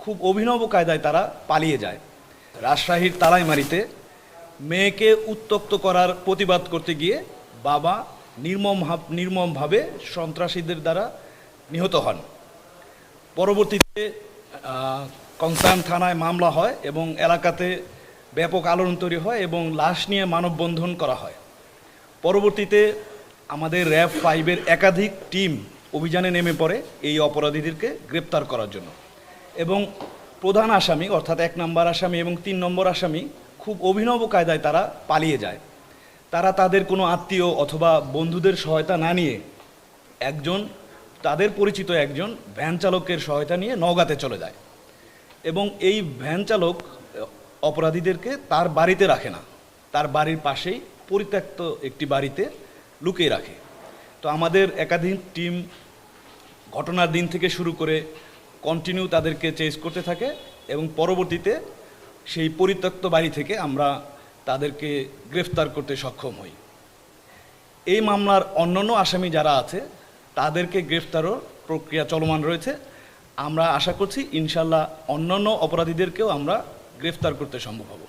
খুব অভিনব কায়দায় তারা পালিয়ে যায়। রাজশাহীর তালাইমারীতে মেয়েকে উত্ত্যক্ত করার প্রতিবাদ করতে গিয়ে বাবা নির্মমভাবে সন্ত্রাসীদের দ্বারা নিহত হন। পরবর্তীতে কংসান থানায় মামলা হয় এবং এলাকাতে ব্যাপক আলোড়ন তৈরি হয় এবং লাশ নিয়ে মানববন্ধন করা হয়। পরবর্তীতে আমাদের র্যাব 5-এর একাধিক টিম অভিযানে নেমে পড়ে এই অপরাধীদেরকে গ্রেপ্তার করার জন্য, এবং প্রধান আসামি অর্থাৎ 1 নম্বর আসামি এবং 3 নম্বর আসামি খুব অভিনব কায়দায় তারা পালিয়ে যায়। তারা তাদের কোনো আত্মীয় অথবা বন্ধুদের সহায়তা না নিয়ে তাদের পরিচিত একজন ভ্যান চালকের সহায়তা নিয়ে নওগাঁতে চলে যায়, এবং এই ভ্যান চালক অপরাধীদেরকে তার বাড়িতে রাখে না, তার বাড়ির পাশেই পরিত্যক্ত একটি বাড়িতে লুকিয়ে রাখে। তো আমাদের একাধিক টিম ঘটনার দিন থেকে শুরু করে কন্টিনিউ তাদেরকে চেজ করতে থাকে, এবং পরবর্তীতে সেই পরিত্যক্ত বাড়ি থেকে আমরা তাদেরকে গ্রেফতার করতে সক্ষম হই। এই মামলার অন্যান্য আসামি যারা আছে তাদেরকে গ্রেফতারও প্রক্রিয়া চলমান রয়েছে। আমরা আশা করছি ইনশাল্লাহ অন্যান্য অপরাধীদেরকেও আমরা গ্রেফতার করতে সম্ভব হব।